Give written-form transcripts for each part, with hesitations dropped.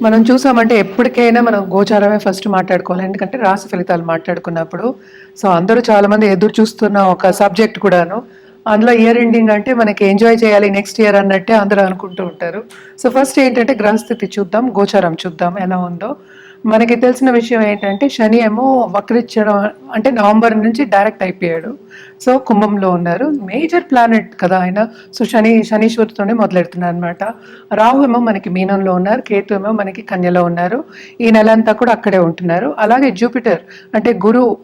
మనం చూసామంటే ఎప్పటికైనా మనం గోచారమే ఫస్ట్ మాట్లాడుకోవాలి. ఎందుకంటే రాశి ఫలితాలు మాట్లాడుకున్నప్పుడు. సో, అందరూ చాలామంది ఎదురు చూస్తున్న ఒక సబ్జెక్ట్ కూడాను. అందులో ఇయర్ ఎండింగ్ అంటే మనకి ఎంజాయ్ చేయాలి నెక్స్ట్ ఇయర్ అన్నట్టే అందరూ అనుకుంటూ ఉంటారు. సో, ఫస్ట్ ఏంటంటే గ్రహస్థితి చూద్దాం, గోచారం చూద్దాం ఎలా ఉందో. మనకి తెలిసిన విషయం ఏంటంటే శని ఏమో వక్రించడం అంటే నవంబర్ నుంచి డైరెక్ట్ అయిపోయాడు. సో, కుంభంలో ఉన్నారు. మేజర్ ప్లానెట్ కదా ఆయన. సో, శనీశ్వరుతోనే మొదలెడుతున్నారనమాట. రాహు ఏమో మనకి మీనంలో ఉన్నారు, కేతు ఏమో మనకి కన్యలో ఉన్నారు. ఈ నెలంతా కూడా అక్కడే ఉంటున్నారు. అలాగే జూపిటర్ అంటే గురువు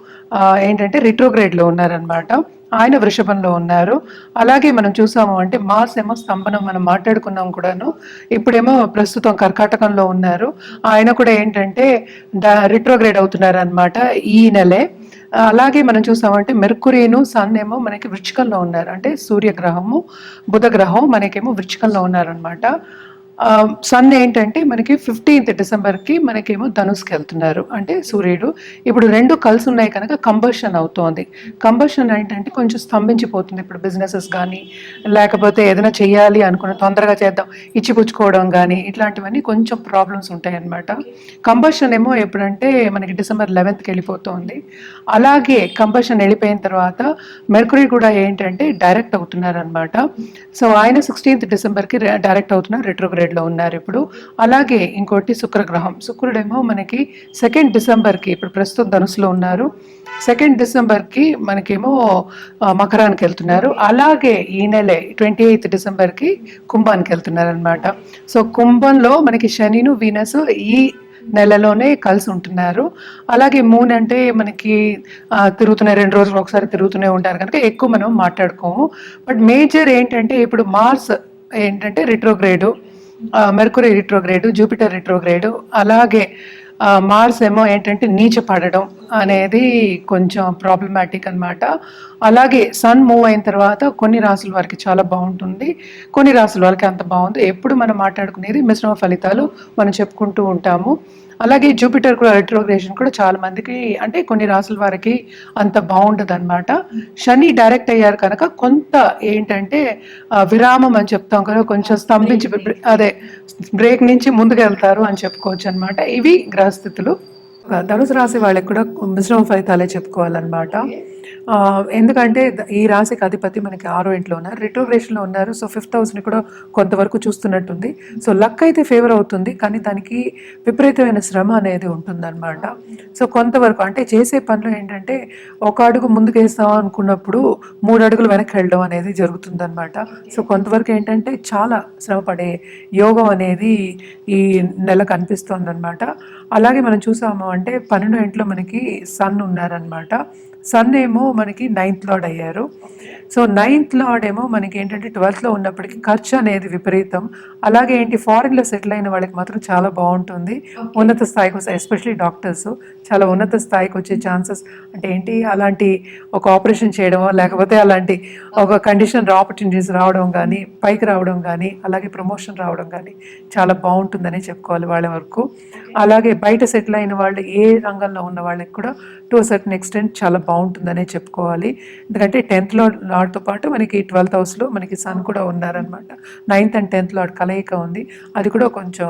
ఏంటంటే రిట్రోగ్రేడ్లో ఉన్నారనమాట. ఆయన వృషభంలో ఉన్నారు. అలాగే మనం చూసాము అంటే మార్స్ ఏమో స్తంభనం మనం మాట్లాడుకున్నాం కూడాను. ఇప్పుడేమో ప్రస్తుతం కర్కాటకంలో ఉన్నారు. ఆయన కూడా ఏంటంటే రిట్రోగ్రేడ్ అవుతున్నారు అనమాట ఈ నెలే. అలాగే మనం చూసామంటే మెర్కురీను సన్ ఏమో మనకి వృచ్చికంలో ఉన్నారు. అంటే సూర్యగ్రహము బుధ గ్రహం మనకేమో వృచ్చికంలో ఉన్నారనమాట. సన్ ఏంటంటే మనకి 15th డిసెంబర్కి మనకేమో ధనుస్కి వెళ్తున్నారు. అంటే సూర్యుడు ఇప్పుడు రెండు కలిసి ఉన్నాయి కనుక కంబషన్ అవుతోంది. కంబషన్ ఏంటంటే కొంచెం స్తంభించిపోతుంది. ఇప్పుడు బిజినెసెస్ కానీ లేకపోతే ఏదైనా చేయాలి అనుకున్న తొందరగా చేద్దాం ఇచ్చిపుచ్చుకోవడం కానీ ఇట్లాంటివన్నీ కొంచెం ప్రాబ్లమ్స్ ఉంటాయన్నమాట. కంబషన్ ఏమో ఎప్పుడంటే మనకి డిసెంబర్ 11th వెళ్ళిపోతుంది. అలాగే కంబషన్ వెళ్ళిపోయిన తర్వాత మెర్కురీ కూడా ఏంటంటే డైరెక్ట్ అవుతున్నారు అనమాట. సో ఆయన 16th డిసెంబర్కి డైరెక్ట్ అవుతున్నారు, రిట్రోగ్రేడ్లో ఉన్నారు ఇప్పుడు. అలాగే ఇంకోటి శుక్రగ్రహం, శుక్రుడేమో మనకి 2nd డిసెంబర్కి ఇప్పుడు ప్రస్తుతం ధనుసులో ఉన్నారు. 2nd డిసెంబర్కి మనకేమో మకరానికి వెళ్తున్నారు. అలాగే ఈ నెలే 28th డిసెంబర్కి కుంభానికి వెళ్తున్నారు అనమాట. సో కుంభంలో మనకి శనిను వీనస్ ఈ నెలలోనే కలిసి ఉంటున్నారు. అలాగే మూన్ అంటే మనకి తిరుగుతున్నాయి, 2 రోజులు ఒకసారి తిరుగుతూనే ఉంటారు కనుక ఎక్కువ మనం మాట్లాడుకోము. బట్ మేజర్ ఏంటంటే ఇప్పుడు మార్స్ ఏంటంటే retrograde, Mercury retrograde, Jupiter retrograde, అలాగే మార్స్ ఏమో ఏంటంటే నీచ పడడం అనేది కొంచెం ప్రాబ్లమాటిక్ అనమాట. అలాగే సన్ మూవ్ అయిన తర్వాత కొన్ని రాసుల వారికి చాలా బాగుంటుంది, కొన్ని రాసుల వారికి అంత బాగుంది. ఎప్పుడు మనం మాట్లాడుకునేది మిశ్రమ ఫలితాలు మనం చెప్పుకుంటూ ఉంటాము. అలాగే జూపిటర్ కూడా రిట్రోగ్రేషన్ కూడా చాలా మందికి అంటే కొన్ని రాసుల వారికి అంత బాగుండదు అనమాట. శని డైరెక్ట్ అయ్యారు కనుక కొంత ఏంటంటే విరామం అని చెప్తాం కదా, కొంచెం స్తంభించి అదే బ్రేక్ నుంచి ముందుకు వెళ్తారు అని చెప్పుకోవచ్చు అనమాట. ఇవి గ్రహస్థితులు. ధనుసు రాశి వాళ్ళకి కూడా మిశ్రమ ఫలితాలే చెప్పుకోవాలన్నమాట. ఎందుకంటే ఈ రాశికి అధిపతి మనకి 6వ ఇంట్లో ఉన్నారు, రిట్రోగ్రేషన్లో ఉన్నారు. సో 5th హౌస్ని కూడా కొంతవరకు చూస్తున్నట్టుంది. సో లక్ అయితే ఫేవర్ అవుతుంది, కానీ దానికి విపరీతమైన శ్రమ అనేది ఉంటుందన్నమాట. సో కొంతవరకు అంటే చేసే పనులు ఏంటంటే ఒక అడుగు ముందుకు వేస్తాం అనుకున్నప్పుడు 3 అడుగులు వెనక్కి వెళ్ళడం అనేది జరుగుతుందన్నమాట. సో కొంతవరకు ఏంటంటే చాలా శ్రమ పడే యోగం అనేది ఈ నెల కనిపిస్తోందన్నమాట. అలాగే మనం చూసాము అంటే 12వ ఇంట్లో మనకి సన్ ఉన్నారనమాట. సన్ ఏమో మనకి 9th లార్డ్ అయ్యారు. సో 9th లార్డ్ ఏమో మనకి ఏంటంటే 12th లో ఉన్నప్పటికీ ఖర్చు అనేది విపరీతం. అలాగే ఏంటి ఫారిన్లో సెటిల్ అయిన వాళ్ళకి మాత్రం చాలా బాగుంటుంది. ఉన్నత స్థాయికి వస్తాయి, ఎస్పెషలీ డాక్టర్స్ చాలా ఉన్నత స్థాయికి వచ్చే ఛాన్సెస్ అంటే ఏంటి అలాంటి ఒక ఆపరేషన్ చేయడం లేకపోతే అలాంటి ఒక కండిషన్ ఆపర్చునిటీస్ రావడం కానీ, పైకి రావడం కానీ, అలాగే ప్రమోషన్ రావడం కానీ చాలా బాగుంటుందని చెప్పుకోవాలి వాళ్ళ వరకు. అలాగే బయట సెటిల్ అయిన వాళ్ళు ఏ రంగంలో ఉన్న వాళ్ళకి కూడా టు సర్టన్ ఎక్స్టెంట్ చాలా బాగుంటుందనే చెప్పుకోవాలి. ఎందుకంటే 10th లార్డ్తో పాటు మనకి 12th హౌస్లో మనకి సన్ కూడా ఉన్నారనమాట. 9th and 10th లార్డ్ కలయిక ఉంది. అది కూడా కొంచెం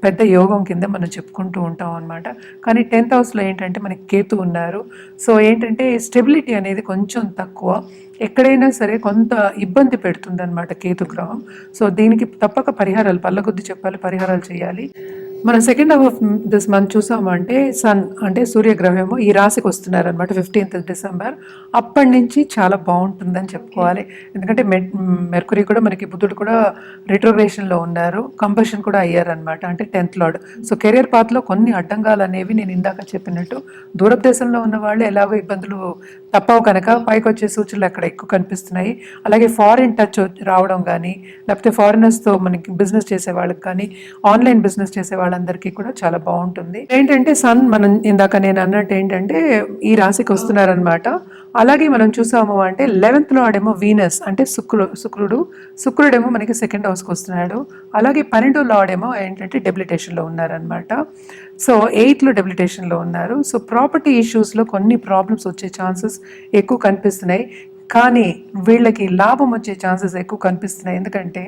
పెద్ద యోగం కింద మనం చెప్పుకుంటూ ఉంటాం అనమాట. కానీ 10th హౌస్లో ఏంటంటే మనకి కేతు ఉన్నారు. సో ఏంటంటే స్టెబిలిటీ అనేది కొంచెం తక్కువ, ఎక్కడైనా సరే కొంత ఇబ్బంది పెడుతుంది అనమాట కేతు గ్రహం. సో దీనికి తప్పక పరిహారాలు పల్లకొద్ది చెప్పాలి, పరిహారాలు చేయాలి. మనం 2nd half of this month చూసామంటే సన్ అంటే సూర్యగ్రహమేమో ఈ రాశికి వస్తున్నారనమాట 15th డిసెంబర్. అప్పటి నుంచి చాలా బాగుంటుందని చెప్పుకోవాలి. ఎందుకంటే మెర్కురీ కూడా మనకి బుధుడు కూడా రిట్రోగ్రేషన్లో ఉన్నారు, కంబషన్ కూడా అయ్యారనమాట అంటే 10th లార్డ్. సో కెరియర్ పాత్లో కొన్ని అడ్డంగాలు అనేవి నేను ఇందాక చెప్పినట్టు దూరపు దేశంలో ఉన్న వాళ్ళు ఎలాగో ఇబ్బందులు తప్పవు కనుక పైకి వచ్చే సూచనలు అక్కడ ఎక్కువ కనిపిస్తున్నాయి. అలాగే ఫారిన్ టచ్ రావడం కానీ, లేకపోతే ఫారినర్స్తో మనకి బిజినెస్ చేసే వాళ్ళకి కానీ, ఆన్లైన్ బిజినెస్ చేసే వాళ్ళందరికీ కూడా చాలా బాగుంటుంది. ఏంటంటే సన్ మనం ఇందాక నేను అన్నట్టు ఏంటంటే ఈ రాశికి వస్తున్నారనమాట. అలాగే మనం చూసాము అంటే 11th లార్డ్ వీనస్ అంటే శుక్రుడేమో మనకి 2nd హౌస్కి వస్తున్నాడు. అలాగే 12వ లార్డ్ ఏమో ఏంటంటే డెబిలిటేషన్లో ఉన్నారనమాట. సో 8th డెబిలిటేషన్లో ఉన్నారు. సో ప్రాపర్టీ ఇష్యూస్లో కొన్ని ప్రాబ్లమ్స్ వచ్చే ఛాన్సెస్ ఎక్కువ కనిపిస్తున్నాయి. కానీ వీళ్ళకి లాభం వచ్చే ఛాన్సెస్ ఎక్కువ కనిపిస్తున్నాయి. ఎందుకంటే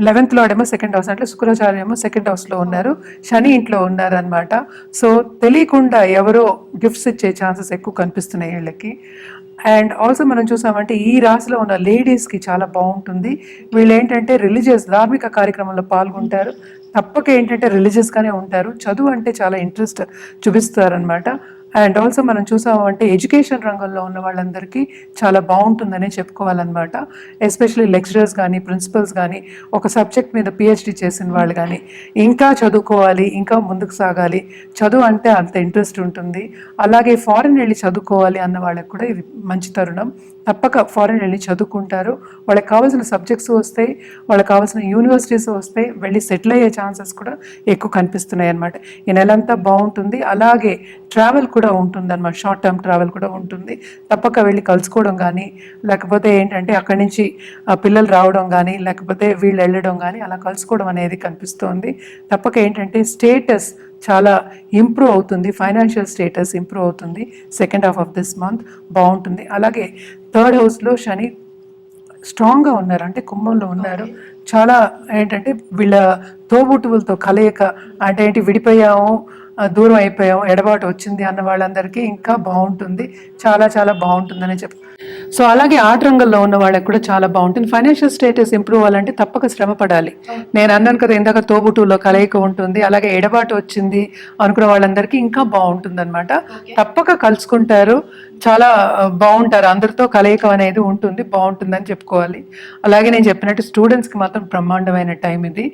11th లార్డేమో సెకండ్ హౌస్, అంటే శుక్రాచార్య ఏమో సెకండ్ హౌస్లో ఉన్నారు, శని ఇంట్లో ఉన్నారు అనమాట. సో తెలియకుండా ఎవరో గిఫ్ట్స్ ఇచ్చే ఛాన్సెస్ ఎక్కువ కనిపిస్తున్నాయి వీళ్ళకి. అండ్ ఆల్సో మనం చూసామంటే ఈ రాశిలో ఉన్న లేడీస్కి చాలా బాగుంటుంది. వీళ్ళు ఏంటంటే రిలీజియస్ ధార్మిక కార్యక్రమంలో పాల్గొంటారు, తప్పక ఏంటంటే రిలీజియస్గానే ఉంటారు, చదువు అంటే చాలా ఇంట్రెస్ట్ చూపిస్తారనమాట. అండ్ ఆల్సో మనం చూసామంటే ఎడ్యుకేషన్ రంగంలో ఉన్న వాళ్ళందరికీ చాలా బాగుంటుందనే చెప్పుకోవాలన్నమాట. ఎస్పెషలీ లెక్చరర్స్ కానీ ప్రిన్సిపల్స్ కానీ ఒక సబ్జెక్ట్ మీద పిహెచ్డి చేసిన వాళ్ళు కానీ ఇంకా చదువుకోవాలి, ఇంకా ముందుకు సాగాలి, చదువు అంటే అంత ఇంట్రెస్ట్ ఉంటుంది. అలాగే ఫారెన్ వెళ్ళి చదువుకోవాలి అన్న వాళ్ళకి కూడా ఇది మంచి తరుణం. తప్పక ఫారెన్ వెళ్ళి చదువుకుంటారు, వాళ్ళకి కావాల్సిన సబ్జెక్ట్స్ వస్తాయి, వాళ్ళకి కావాల్సిన యూనివర్సిటీస్ వస్తాయి, వెళ్ళి సెటిల్ అయ్యే ఛాన్సెస్ కూడా ఎక్కువ కనిపిస్తున్నాయి అన్నమాట. ఈ నెలంతా బాగుంటుంది. అలాగే ట్రావెల్ కూడా ఉంటుంది అన్నమాట, షార్ట్ టర్మ్ ట్రావెల్ కూడా ఉంటుంది. తప్పక వెళ్ళి కలుసుకోవడం కానీ, లేకపోతే ఏంటంటే అక్కడి నుంచి పిల్లలు రావడం కానీ, లేకపోతే వీళ్ళు వెళ్ళడం కానీ అలా కలుసుకోవడం అనేది కనిపిస్తుంది. తప్పక ఏంటంటే స్టేటస్ చాలా ఇంప్రూవ్ అవుతుంది, ఫైనాన్షియల్ స్టేటస్ ఇంప్రూవ్ అవుతుంది. Second half of this month బాగుంటుంది. అలాగే థర్డ్ హౌస్లో శని స్ట్రాంగ్గా ఉన్నారు, అంటే కుంభంలో ఉన్నారు. చాలా ఏంటంటే వీళ్ళ తోబుట్టువులతో కలయిక, అంటే ఏంటి విడిపోయాము, దూరం అయిపోయాము, ఎడబాటు వచ్చింది అన్న వాళ్ళందరికీ ఇంకా బాగుంటుంది, చాలా చాలా బాగుంటుందని చెప్పి. సో అలాగే ఆర్ట్ రంగంలో ఉన్న వాళ్ళకి కూడా చాలా బాగుంటుంది. ఫైనాన్షియల్ స్టేటస్ ఇంప్రూవ్ అవ్వాలంటే తప్పక శ్రమ పడాలి. నేను అన్నాను కదా ఇందాక తోబుట్టువులో కలయిక ఉంటుంది, అలాగే ఎడబాటు వచ్చింది అనుకున్న వాళ్ళందరికీ ఇంకా బాగుంటుంది అనమాట. తప్పక కలుసుకుంటారు, చాలా బాగుంటారు, అందరితో కలయిక అనేది ఉంటుంది, బాగుంటుందని చెప్పుకోవాలి. అలాగే నేను చెప్పినట్టు స్టూడెంట్స్కి మాత్రం బ్రహ్మాండమైన టైం ఇది,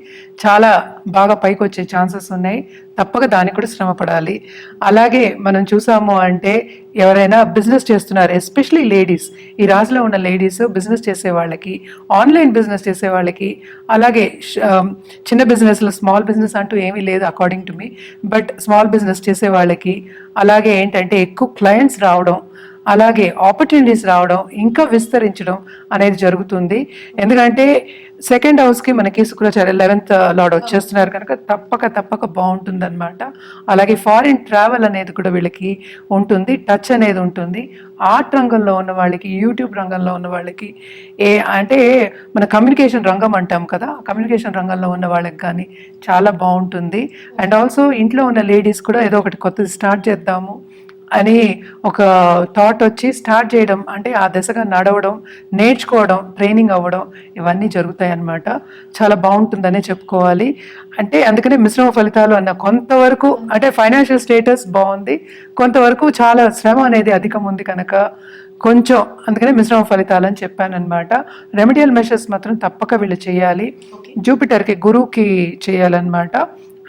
చాలా బాగా పైకి వచ్చే ఛాన్సెస్ ఉన్నాయి, తప్పక దానికి కూడా శ్రమ పడాలి. అలాగే మనం చూసాము అంటే ఎవరైనా బిజినెస్ చేస్తున్నారు, ఎస్పెషలీ లేడీస్, ఈ రాశిలో ఉన్న లేడీస్ బిజినెస్ చేసే వాళ్ళకి, ఆన్లైన్ బిజినెస్ చేసే వాళ్ళకి, అలాగే చిన్న బిజినెస్లో స్మాల్ బిజినెస్ అంటూ ఏమీ లేదు according to me, but small business చేసే వాళ్ళకి, అలాగే ఏంటంటే ఎక్కువ క్లయింట్స్ రావడం, అలాగే ఆపర్చునిటీస్ రావడం, ఇంకా విస్తరించడం అనేది జరుగుతుంది. ఎందుకంటే సెకండ్ హౌస్కి మనకి శుక్రాచార్య 11th లార్డ్ వచ్చేస్తున్నారు కనుక తప్పక బాగుంటుంది అనమాట. అలాగే ఫారిన్ ట్రావెల్ అనేది కూడా వీళ్ళకి ఉంటుంది, టచ్ అనేది ఉంటుంది. ఆర్ట్ రంగంలో ఉన్న వాళ్ళకి, యూట్యూబ్ రంగంలో ఉన్న వాళ్ళకి, అంటే మన కమ్యూనికేషన్ రంగం అంటాం కదా, కమ్యూనికేషన్ రంగంలో ఉన్న వాళ్ళకి కానీ చాలా బాగుంటుంది. అండ్ ఆల్సో ఇంట్లో ఉన్న లేడీస్ కూడా ఏదో ఒకటి కొత్తది స్టార్ట్ చేద్దాము అని ఒక థాట్ వచ్చి స్టార్ట్ చేయడం, అంటే ఆ దశగా నడవడం, నేర్చుకోవడం, ట్రైనింగ్ అవ్వడం, ఇవన్నీ జరుగుతాయి అన్నమాట. చాలా బాగుంటుందనే చెప్పుకోవాలి. అంటే అందుకనే మిశ్రమ ఫలితాలు అన్న, కొంతవరకు అంటే ఫైనాన్షియల్ స్టేటస్ బాగుంది, కొంతవరకు చాలా శ్రమ అనేది అధికం ఉంది కనుక కొంచెం, అందుకనే మిశ్రమ ఫలితాలు అని చెప్పాను అనమాట. రెమెడియల్ మెషర్స్ మాత్రం తప్పక వీళ్ళు చేయాలి. జూపిటర్కి, గురువుకి చేయాలన్నమాట.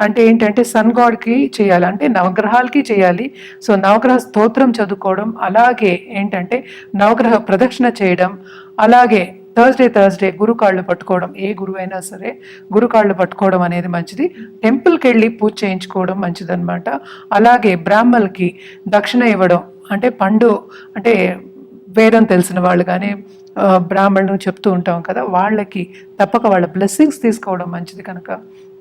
అంటే ఏంటంటే సన్ గాడ్కి చేయాలి, అంటే నవగ్రహాలకి చేయాలి. సో నవగ్రహ స్తోత్రం చదువుకోవడం, అలాగే ఏంటంటే నవగ్రహ ప్రదక్షిణ చేయడం, అలాగే థర్స్డే గురు కాళ్ళు పట్టుకోవడం, ఏ గురువు అయినా సరే గురు కాళ్ళు పట్టుకోవడం అనేది మంచిది. టెంపుల్కి వెళ్ళి పూజ చేయించుకోవడం మంచిదన్నమాట. అలాగే బ్రాహ్మణులకి దక్షిణ ఇవ్వడం, అంటే పండు, అంటే వేదం తెలిసిన వాళ్ళు కానీ బ్రాహ్మణులు చెప్తూ ఉంటాం కదా, వాళ్ళకి తప్పక వాళ్ళ బ్లెస్సింగ్స్ తీసుకోవడం మంచిది కనుక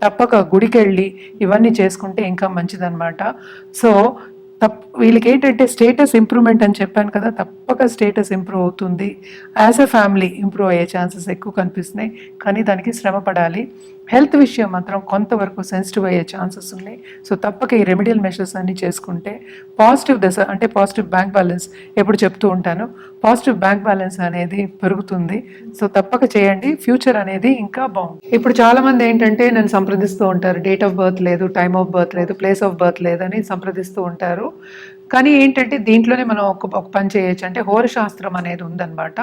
తప్పక గుడికి వెళ్ళి ఇవన్నీ చేసుకుంటే ఇంకా మంచిదన్నమాట. సో వీళ్ళకి ఏంటంటే స్టేటస్ ఇంప్రూవ్మెంట్ అని చెప్పాను కదా, తప్పక స్టేటస్ ఇంప్రూవ్ అవుతుంది. యాజ్ ఎ ఫ్యామిలీ ఇంప్రూవ్ అయ్యే ఛాన్సెస్ ఎక్కువ కనిపిస్తున్నాయి, కానీ దానికి శ్రమ పడాలి. హెల్త్ విషయం మాత్రం కొంతవరకు సెన్సిటివ్ అయ్యే ఛాన్సెస్ ఉన్నాయి. సో తప్పక ఈ రెమెడియల్ మెషర్స్ అన్ని చేసుకుంటే పాజిటివ్ దశ, అంటే పాజిటివ్ బ్యాంక్ బ్యాలెన్స్, ఎప్పుడు చెప్తూ ఉంటాను, పాజిటివ్ బ్యాంక్ బ్యాలెన్స్ అనేది పెరుగుతుంది. సో తప్పక చేయండి, ఫ్యూచర్ అనేది ఇంకా బాగుంది. ఇప్పుడు చాలామంది ఏంటంటే నన్ను సంప్రదిస్తూ ఉంటారు, డేట్ ఆఫ్ బర్త్ లేదు, టైమ్ ఆఫ్ బర్త్ లేదు, ప్లేస్ ఆఫ్ బర్త్ లేదని సంప్రదిస్తూ ఉంటారు. కానీ ఏంటంటే దీంట్లోనే మనం ఒక పని చేయొచ్చు, అంటే హోరశాస్త్రం అనేది ఉందన్నమాట.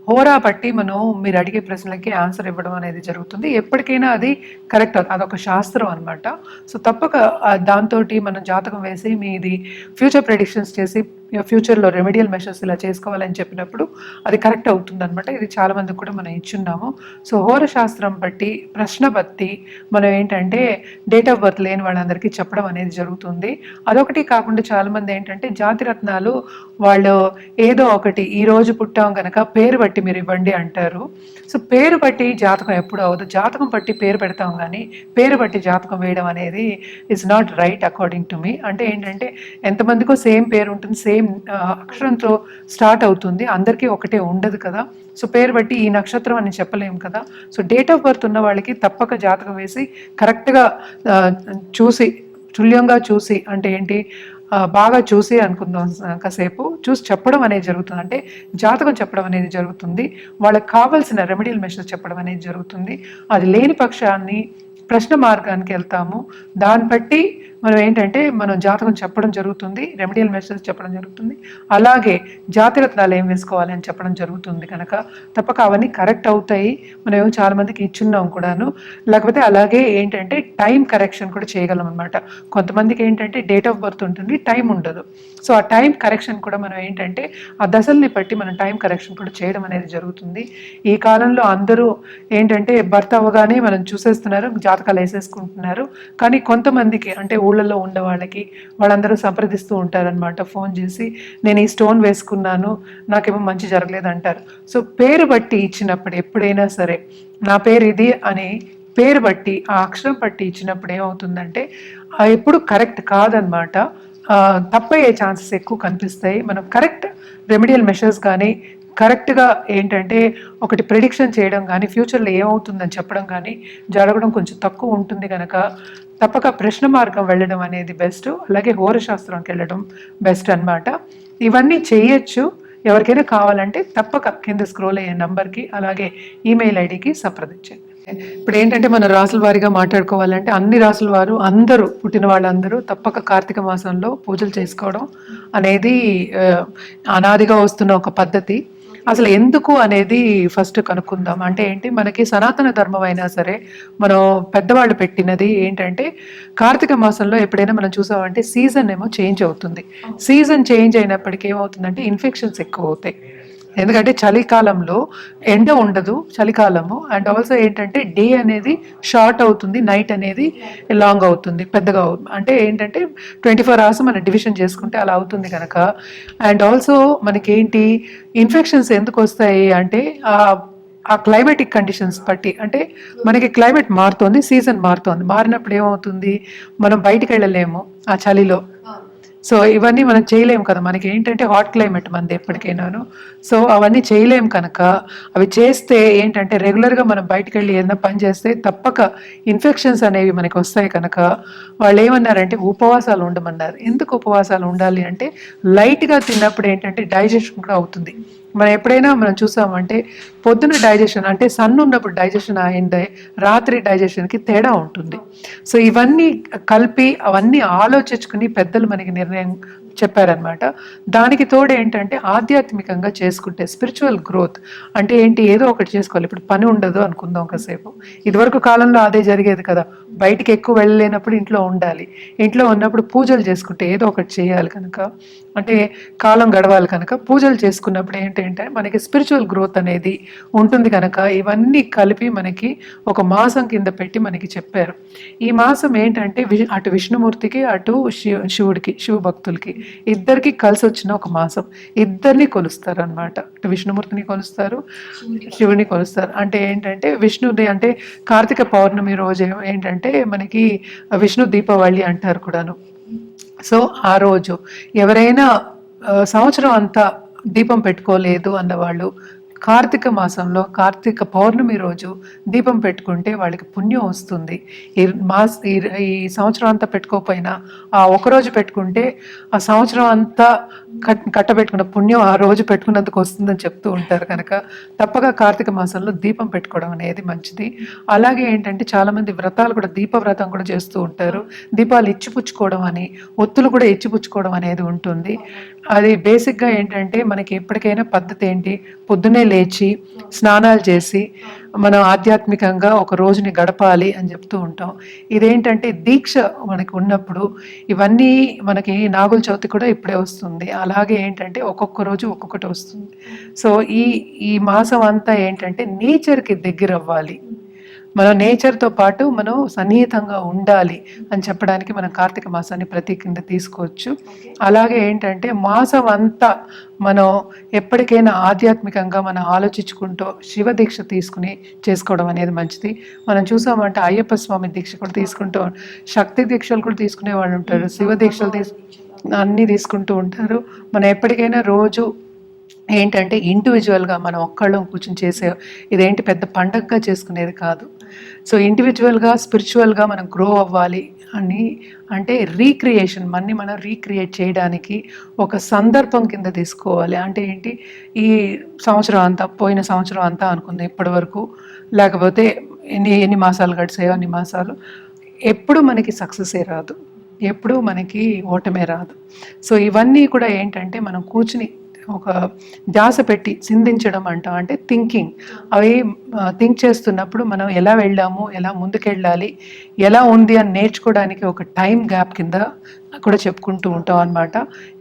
హోరా బట్టి మనం మీరు అడిగే ప్రశ్నలకి ఆన్సర్ ఇవ్వడం అనేది జరుగుతుంది. ఎప్పటికైనా అది కరెక్ట్, అదొక శాస్త్రం అనమాట. సో తప్పక దాంతో మనం జాతకం వేసి మీది ఫ్యూచర్ ప్రెడిక్షన్స్ చేసి ఫ్యూచర్లో రెమెడియల్ మెషర్స్ ఇలా చేసుకోవాలని చెప్పినప్పుడు అది కరెక్ట్ అవుతుంది అనమాట. ఇది చాలామందికి కూడా మనం ఇచ్చున్నాము. సో హోరశాస్త్రం బట్టి, ప్రశ్న బట్టి మనం ఏంటంటే డేట్ ఆఫ్ బర్త్ లేని వాళ్ళందరికీ చెప్పడం అనేది జరుగుతుంది. అదొకటి కాకుండా చాలామంది ఏంటంటే జాతిరత్నాలు వాళ్ళు ఏదో ఒకటి ఈ రోజు పుట్టాం కనుక పేరు బట్టి మీరు ఇవ్వండి అంటారు. సో పేరు బట్టి జాతకం ఎప్పుడు అవ్వదు, జాతకం బట్టి పేరు పెడతాం కానీ పేరు బట్టి జాతకం వేయడం అనేది is not right according to me. అంటే ఏంటంటే ఎంతమందికో సేమ్ పేరు ఉంటుంది, సేమ్ సేమ్ అక్షరంతో స్టార్ట్ అవుతుంది, అందరికీ ఒకటే ఉండదు కదా. సో పేరు బట్టి ఈ నక్షత్రం అని చెప్పలేము కదా. సో డేట్ ఆఫ్ బర్త్ ఉన్న వాళ్ళకి తప్పక జాతకం వేసి కరెక్ట్గా చూసి, తుల్యంగా చూసి, అంటే ఏంటి, బాగా చూసి అనుకుందాం, కాసేపు చూసి చెప్పడం అనేది జరుగుతుంది. అంటే జాతకం చెప్పడం అనేది జరుగుతుంది, వాళ్ళకి కావాల్సిన రెమెడియల్ మెషర్స్ చెప్పడం అనేది జరుగుతుంది. అది లేని పక్షాన్ని ప్రశ్న మార్గానికి వెళ్తాము. దాన్ని బట్టి మనం ఏంటంటే మనం జాతకం చెప్పడం జరుగుతుంది, రెమెడియల్ మెషర్స్ చెప్పడం జరుగుతుంది, అలాగే జాతిరత్నాలు ఏం వేసుకోవాలి అని చెప్పడం జరుగుతుంది. కనుక తప్పక అవన్నీ కరెక్ట్ అవుతాయి. మనం చాలామందికి ఇచ్చున్నాం కూడాను. లేకపోతే అలాగే ఏంటంటే టైం కరెక్షన్ కూడా చేయగలం అనమాట. కొంతమందికి ఏంటంటే డేట్ ఆఫ్ బర్త్ ఉంటుంది, టైం ఉండదు. సో ఆ టైం కరెక్షన్ కూడా మనం ఏంటంటే ఆ దశల్ని బట్టి మనం టైం కరెక్షన్ కూడా చేయడం అనేది జరుగుతుంది. ఈ కాలంలో అందరూ ఏంటంటే బర్త్ అవ్వగానే మనం చూసేస్తున్నారు, జాతకాలు వేసేసుకుంటున్నారు. కానీ కొంతమందికి అంటే ఊళ్ళల్లో ఉండే వాళ్ళందరూ సంప్రదిస్తూ ఉంటారనమాట, ఫోన్ చేసి నేను ఈ స్టోన్ వేసుకున్నాను, నాకేమో మంచి జరగలేదు అంటారు. సో పేరు బట్టి ఇచ్చినప్పుడు ఎప్పుడైనా సరే నా పేరు ఇది అని పేరు బట్టి ఆ అక్షరం బట్టి ఇచ్చినప్పుడు ఏమవుతుందంటే ఎప్పుడు కరెక్ట్ కాదనమాట, తప్పయ్యే ఛాన్సెస్ ఎక్కువ కనిపిస్తాయి. మనం కరెక్ట్ రెమెడియల్ మెషర్స్ కానీ కరెక్ట్గా ఏంటంటే ఒకటి ప్రిడిక్షన్ చేయడం కానీ ఫ్యూచర్లో ఏమవుతుందని చెప్పడం కానీ జరగడం కొంచెం తక్కువ ఉంటుంది. కనుక తప్పక ప్రశ్న మార్గం వెళ్ళడం అనేది బెస్ట్, అలాగే హోరశాస్త్రంకి వెళ్ళడం బెస్ట్ అన్నమాట. ఇవన్నీ చేయొచ్చు. ఎవరికైనా కావాలంటే తప్పక కింద స్క్రోల్ అయ్యే నంబర్కి అలాగే ఈమెయిల్ ఐడికి సంప్రదించండి. ఇప్పుడు ఏంటంటే మన రాసుల వారిగా మాట్లాడుకోవాలంటే అన్ని రాసుల వారు అందరూ పుట్టిన వాళ్ళందరూ తప్పక కార్తీక మాసంలో పూజలు చేసుకోవడం అనేది అనాదిగా వస్తున్న ఒక పద్ధతి. అసలు ఎందుకు అనేది ఫస్ట్ కనుక్కుందాం. అంటే ఏంటి, మనకి సనాతన ధర్మం అయినా సరే మనం పెద్దవాళ్ళు పెట్టినది ఏంటంటే కార్తీక మాసంలో ఎప్పుడైనా మనం చూసామంటే సీజన్ ఏమో చేంజ్ అవుతుంది. సీజన్ చేంజ్ అయినప్పటికీ ఏమవుతుందంటే ఇన్ఫెక్షన్స్ ఎక్కువ అవుతాయి. ఎందుకంటే చలికాలంలో ఎండ ఉండదు, చలికాలము. అండ్ ఆల్సో ఏంటంటే డే అనేది షార్ట్ అవుతుంది, నైట్ అనేది లాంగ్ అవుతుంది, పెద్దగా అవుతుంది. అంటే ఏంటంటే 24 hours మనం డివిజన్ చేసుకుంటే అలా అవుతుంది కనుక. అండ్ ఆల్సో మనకేంటి ఇన్ఫెక్షన్స్ ఎందుకు వస్తాయి అంటే ఆ క్లైమేటిక్ కండిషన్స్ బట్టి, అంటే మనకి క్లైమేట్ మారుతోంది, సీజన్ మారుతోంది, మారినప్పుడు ఏమవుతుంది, మనం బయటికి వెళ్ళలేము ఆ చలిలో. సో ఇవన్నీ మనం చేయలేము కదా, మనకి ఏంటంటే హాట్ క్లైమేట్ మనది ఎప్పటికైనాను. సో అవన్నీ చేయలేము కనుక అవి చేస్తే ఏంటంటే రెగ్యులర్గా మనం బయటకు వెళ్ళి ఏదైనా పని చేస్తే తప్పక ఇన్ఫెక్షన్స్ అనేవి మనకి వస్తాయి. కనుక వాళ్ళు ఏమన్నారంటే ఉపవాసాలు ఉండమన్నారు. ఎందుకు ఉపవాసాలు ఉండాలి అంటే లైట్గా తిన్నప్పుడు ఏంటంటే డైజెషన్ కూడా అవుతుంది. మనం ఎప్పుడైనా మనం చూసామంటే పొద్దున డైజెషన్ అంటే సన్ ఉన్నప్పుడు డైజెషన్ అయిందే, రాత్రి డైజెషన్కి తేడా ఉంటుంది. సో ఇవన్నీ కలిపి అవన్నీ ఆలోచించుకుని పెద్దలు మనకి నిర్ణయం చెప్పారనమాట. దానికి తోడు ఏంటంటే ఆధ్యాత్మికంగా చేసుకుంటే స్పిరిచువల్ గ్రోత్ అంటే ఏంటి, ఏదో ఒకటి చేసుకోవాలి. ఇప్పుడు పని ఉండదు అనుకుందాం కాసేపు, ఇదివరకు కాలంలో అదే జరిగేది కదా, బయటికి ఎక్కువ వెళ్ళలేనప్పుడు ఇంట్లో ఉండాలి, ఇంట్లో ఉన్నప్పుడు పూజలు చేసుకుంటే ఏదో ఒకటి చేయాలి కనుక, అంటే కాలం గడవాలి కనుక పూజలు చేసుకున్నప్పుడు ఏంటంటే మనకి స్పిరిచువల్ గ్రోత్ అనేది ఉంటుంది. కనుక ఇవన్నీ కలిపి మనకి ఒక మాసం కింద పెట్టి మనకి చెప్పారు. ఈ మాసం ఏంటంటే అటు విష్ణుమూర్తికి అటు శివుడికి, శివ భక్తులకి ఇద్దరికి కలిసి వచ్చిన ఒక మాసం. ఇద్దరిని కొలుస్తారు అనమాట, అటు విష్ణుమూర్తిని కొలుస్తారు, శివుని కొలుస్తారు. అంటే ఏంటంటే విష్ణుది అంటే కార్తీక పౌర్ణమి రోజు ఏంటంటే మనకి విష్ణు దీపావళి అంటారు కూడాను. సో ఆ రోజు ఎవరైనా సంవత్సరం అంతా దీపం పెట్టుకోలేదు అన్నవాళ్ళు కార్తీక మాసంలో కార్తీక పౌర్ణమి రోజు దీపం పెట్టుకుంటే వాళ్ళకి పుణ్యం వస్తుంది. ఈ సంవత్సరం అంతా పెట్టుకోకపోయినా ఆ ఒకరోజు పెట్టుకుంటే ఆ సంవత్సరం అంతా కట్టబెట్టుకున్న పుణ్యం ఆ రోజు పెట్టుకున్నందుకు వస్తుందని చెప్తూ ఉంటారు. కనుక తప్పక కార్తీక మాసంలో దీపం పెట్టుకోవడం అనేది మంచిది. అలాగే ఏంటంటే చాలామంది వ్రతాలు కూడా, దీపవ్రతం కూడా చేస్తూ ఉంటారు. దీపాలు ఇచ్చిపుచ్చుకోవడం అని, ఒత్తులు కూడా ఇచ్చిపుచ్చుకోవడం అనేది ఉంటుంది. అది బేసిక్గా ఏంటంటే మనకి ఎప్పటికైనా పద్ధతి ఏంటి, పొద్దునే లేచి స్నానాలు చేసి మనం ఆధ్యాత్మికంగా ఒక రోజుని గడపాలి అని చెప్తూ ఉంటాం. ఇదేంటంటే దీక్ష మనకి ఉన్నప్పుడు ఇవన్నీ మనకి నాగుల చవితి కూడా ఇప్పుడే వస్తుంది. అలాగే ఏంటంటే ఒక్కొక్క రోజు ఒక్కొక్కటి వస్తుంది. సో ఈ మాసం అంతా ఏంటంటే నేచర్కి దగ్గర అవ్వాలి, మనం నేచర్తో పాటు మనం సన్నిహితంగా ఉండాలి అని చెప్పడానికి మనం కార్తీక మాసాన్ని ప్రతి కింద తీసుకోవచ్చు. అలాగే ఏంటంటే మాసం అంతా మనం ఎప్పటికైనా ఆధ్యాత్మికంగా మనం ఆలోచించుకుంటూ శివ దీక్ష తీసుకుని చేసుకోవడం అనేది మంచిది. మనం చూసామంటే అయ్యప్ప స్వామి దీక్ష కూడా తీసుకుంటూ, శక్తి దీక్షలు కూడా తీసుకునే వాళ్ళు ఉంటారు, శివ దీక్షలు అన్నీ తీసుకుంటూ ఉంటారు. మనం ఎప్పటికైనా రోజు ఏంటంటే ఇండివిజువల్గా మనం ఒక్కళ్ళం కూర్చొని చేసే ఇదేంటి పెద్ద పండగగా చేసుకునేది కాదు. సో ఇండివిజువల్గా స్పిరిచువల్గా మనం గ్రో అవ్వాలి అని అంటే రీక్రియేషన్ మన్ని మనం రీక్రియేట్ చేయడానికి ఒక సందర్భం కింద తీసుకోవాలి. అంటే ఏంటి, ఈ సంవత్సరం అంతా పోయిన సంవత్సరం అంతా అనుకుందాం ఇప్పటి వరకు, లేకపోతే ఎన్ని ఎన్ని మాసాలు గడిచాయో అన్ని మాసాలు, ఎప్పుడు మనకి సక్సెసే రాదు, ఎప్పుడు మనకి ఓటమే రాదు. సో ఇవన్నీ కూడా ఏంటంటే మనం కూర్చుని ఒక ధ్యాస పెట్టి చిందించడం అంటాం, అంటే థింకింగ్. అవి థింక్ చేస్తున్నప్పుడు మనం ఎలా వెళ్ళాము, ఎలా ముందుకెళ్ళాలి, ఎలా ఉంది అని నేర్చుకోవడానికి ఒక టైం గ్యాప్ కింద కూడా చెప్పుకుంటూ ఉంటాం అనమాట.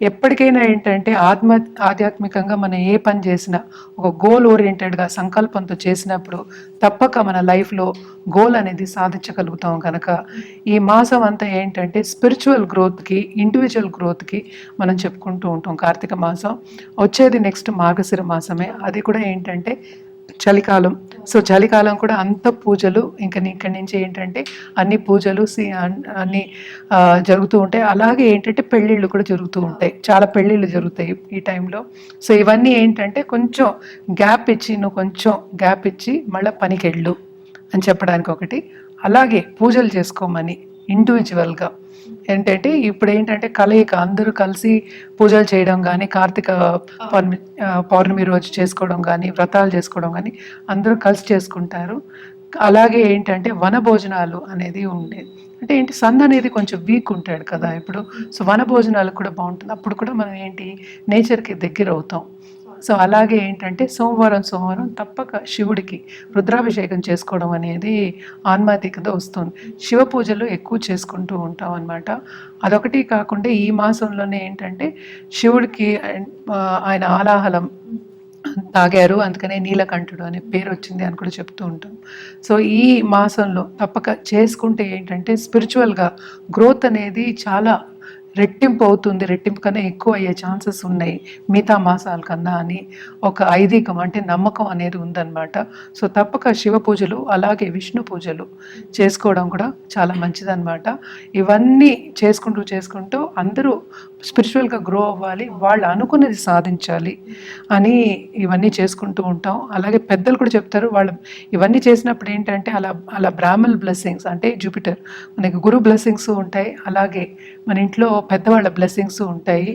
ఎప్పటికైనా ఏంటంటే ఆధ్యాత్మికంగా మనం ఏ పని చేసినా ఒక గోల్ ఓరియంటెడ్గా సంకల్పంతో చేసినప్పుడు తప్పక మన లైఫ్లో గోల్ అనేది సాధించగలుగుతాం. కనుక ఈ మాసం అంతా ఏంటంటే స్పిరిచువల్ గ్రోత్కి, ఇండివిజువల్ గ్రోత్కి మనం చెప్పుకుంటూ ఉంటాం. కార్తీక మాసం వచ్చేది నెక్స్ట్ మార్గశిర మాసమే, అది కూడా ఏంటంటే చలికాలం. సో చలికాలం కూడా అంత పూజలు, ఇంకా ఇక్కడి నుంచి ఏంటంటే అన్ని పూజలు అన్ని జరుగుతూ ఉంటాయి. అలాగే ఏంటంటే పెళ్ళిళ్ళు కూడా జరుగుతూ ఉంటాయి, చాలా పెళ్ళిళ్ళు జరుగుతాయి ఈ టైంలో. సో ఇవన్నీ ఏంటంటే కొంచెం గ్యాప్ ఇచ్చి, నువ్వు కొంచెం గ్యాప్ ఇచ్చి మళ్ళీ పనికి వెళ్ళు అని చెప్పడానికి ఒకటి. అలాగే పూజలు చేసుకోమని ఇండివిజువల్గా ఏంటంటే ఇప్పుడు ఏంటంటే కలయిక, అందరూ కలిసి పూజలు చేయడం కానీ, కార్తీక పౌర్ణమి రోజు చేసుకోవడం కానీ, వ్రతాలు చేసుకోవడం కానీ అందరూ కలిసి చేసుకుంటారు. అలాగే ఏంటంటే వన భోజనాలు అనేది ఉండేది. అంటే ఏంటి, సంద్ అనేది కొంచెం వీక్ ఉంటాడు కదా ఇప్పుడు. సో వన భోజనాలు కూడా బాగుంటుంది, అప్పుడు కూడా మనం ఏంటి నేచర్కి దగ్గర అవుతాం. సో అలాగే ఏంటంటే సోమవారం తప్పక శివుడికి రుద్రాభిషేకం చేసుకోవడం అనేది ఆన్మాతికత వస్తుంది. శివ పూజలు ఎక్కువ చేసుకుంటూ ఉంటాం అన్నమాట. అదొకటి కాకుండా ఈ మాసంలోనే ఏంటంటే శివుడికి ఆయన ఆలాహలం తాగారు, అందుకనే నీలకంఠుడు అనే పేరు వచ్చింది అని కూడా చెప్తూ ఉంటాం. సో ఈ మాసంలో తప్పక చేసుకుంటే ఏంటంటే స్పిరిచువల్గా గ్రోత్ అనేది చాలా రెట్టింపు అవుతుంది, రెట్టింపు కన్నా ఎక్కువ అయ్యే ఛాన్సెస్ ఉన్నాయి మిగతా మాసాల కన్నా అని ఒక ఐదీకం, అంటే నమ్మకం అనేది ఉందన్నమాట. సో తప్పక శివ పూజలు అలాగే విష్ణు పూజలు చేసుకోవడం కూడా చాలా మంచిదన్నమాట. ఇవన్నీ చేసుకుంటూ అందరూ స్పిరిచువల్గా గ్రో అవ్వాలి, వాళ్ళు అనుకున్నది సాధించాలి అని ఇవన్నీ చేసుకుంటూ ఉంటాం. అలాగే పెద్దలు కూడా చెప్తారు, వాళ్ళు ఇవన్నీ చేసినప్పుడు ఏంటంటే అలా బ్రాహ్మల్ బ్లెస్సింగ్స్, అంటే జూపిటర్ మనకి గురు బ్లెస్సింగ్స్ ఉంటాయి, అలాగే మన ఇంట్లో పెద్దవాళ్ళ బ్లెస్సింగ్స్ ఉంటాయి.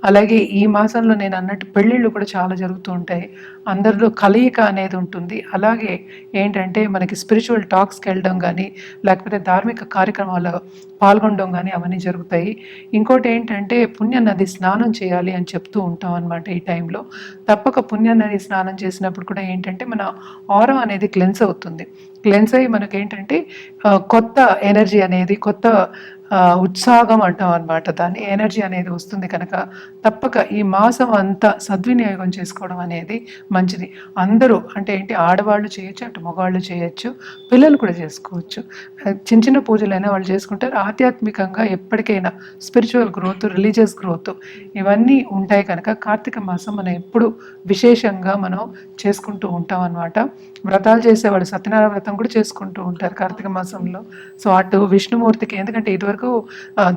అలాగే ఈ మాసంలో నేను అన్నట్టు పెళ్ళిళ్ళు కూడా చాలా జరుగుతూ ఉంటాయి, అందరిలో కలయిక అనేది ఉంటుంది. అలాగే ఏంటంటే మనకి స్పిరిచువల్ టాక్స్కి వెళ్ళడం కానీ, లేకపోతే ధార్మిక కార్యక్రమాల్లో పాల్గొనడం కానీ అవన్నీ జరుగుతాయి. ఇంకోటి ఏంటంటే పుణ్యనది స్నానం చేయాలి అని చెప్తూ ఉంటాం అనమాట. ఈ టైంలో తప్పక పుణ్యనది స్నానం చేసినప్పుడు కూడా ఏంటంటే మన ఆరా అనేది క్లెన్స్ అవుతుంది. క్లెన్స్ అయ్యి మనకేంటంటే కొత్త ఎనర్జీ అనేది, కొత్త ఉత్సాహం అంటాం అనమాట, దాని ఎనర్జీ అనేది వస్తుంది. కనుక తప్పక ఈ మాసం అంతా సద్వినియోగం చేసుకోవడం అనేది మంచిది. అందరూ అంటే ఏంటి, ఆడవాళ్ళు చేయొచ్చు, అటు మగవాళ్ళు చేయొచ్చు, పిల్లలు కూడా చేసుకోవచ్చు. చిన్న చిన్న పూజలైనా వాళ్ళు చేసుకుంటారు. ఆధ్యాత్మికంగా ఎప్పటికైనా స్పిరిచువల్ గ్రోత్, రిలీజియస్ గ్రోత్ ఇవన్నీ ఉంటాయి. కనుక కార్తీక మాసం మనం ఎప్పుడు విశేషంగా మనం చేసుకుంటూ ఉంటాం అన్నమాట. వ్రతాలు చేసేవాళ్ళు సత్యనారాయణ వ్రతం కూడా చేసుకుంటూ ఉంటారు కార్తీక మాసంలో. సో అటు విష్ణుమూర్తికి, ఎందుకంటే ఇదివరకు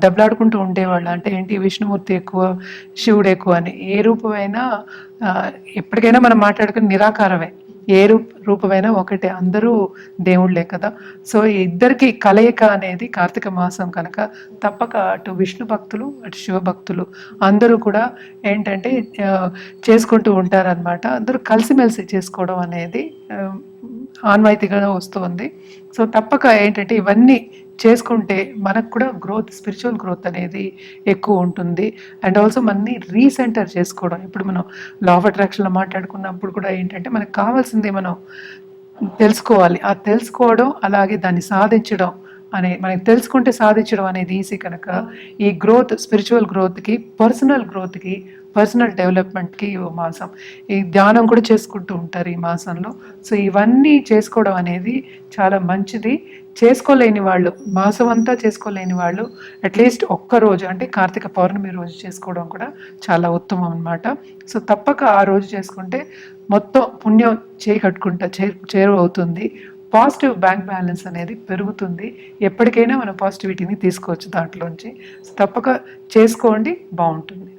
దెబ్బలాడుకుంటూ ఉండేవాళ్ళు, అంటే ఏంటి విష్ణుమూర్తి ఎక్కువ శివుడు ఎక్కువ అని. ఏ రూపమైనా ఎప్పటికైనా మనం మాట్లాడుకుని నిరాకారమే, ఏ రూపమైనా ఒకటే, అందరూ దేవుళ్ళే కదా. సో ఇద్దరికి కలయిక అనేది కార్తీక మాసం కనుక తప్పక అటు విష్ణు భక్తులు, అటు శివ భక్తులు అందరూ కూడా ఏంటంటే చేసుకుంటూ ఉంటారనమాట. అందరూ కలిసిమెలిసి చేసుకోవడం అనేది ఆన్వాయితీగా వస్తుంది. సో తప్పక ఏంటంటే ఇవన్నీ చేసుకుంటే మనకు కూడా గ్రోత్, స్పిరిచువల్ గ్రోత్ అనేది ఎక్కువ ఉంటుంది. అండ్ ఆల్సో మనని రీసెంటర్ చేసుకోవడం, ఇప్పుడు మనం లా ఆఫ్ అట్రాక్షన్లో మాట్లాడుకున్నప్పుడు కూడా ఏంటంటే మనకు కావాల్సింది మనం తెలుసుకోవాలి, ఆ తెలుసుకోవడం అలాగే దాన్ని సాధించడం మనకి తెలుసుకుంటే సాధించడం అనేది ఈజీ. కనుక ఈ గ్రోత్, స్పిరిచువల్ గ్రోత్కి, పర్సనల్ గ్రోత్కి, పర్సనల్ డెవలప్మెంట్కి ఈ మాసం, ఈ ధ్యానం కూడా చేసుకుంటూ ఉంటారు ఈ మాసంలో. సో ఇవన్నీ చేసుకోవడం అనేది చాలా మంచిది. చేసుకోలేని వాళ్ళు, మాసం అంతా చేసుకోలేని వాళ్ళు అట్లీస్ట్ ఒక్కరోజు, అంటే కార్తీక పౌర్ణమి రోజు చేసుకోవడం కూడా చాలా ఉత్తమం అన్నమాట. సో తప్పక ఆ రోజు చేసుకుంటే మొత్తం పుణ్యం చేయి కట్టుకుంటా చేరువ అవుతుంది. పాజిటివ్ బ్యాంక్ బ్యాలెన్స్ అనేది పెరుగుతుంది. ఎప్పటికైనా మనం పాజిటివిటీని తీసుకోవచ్చు దాంట్లోంచి. సో తప్పక చేసుకోండి, బాగుంటుంది.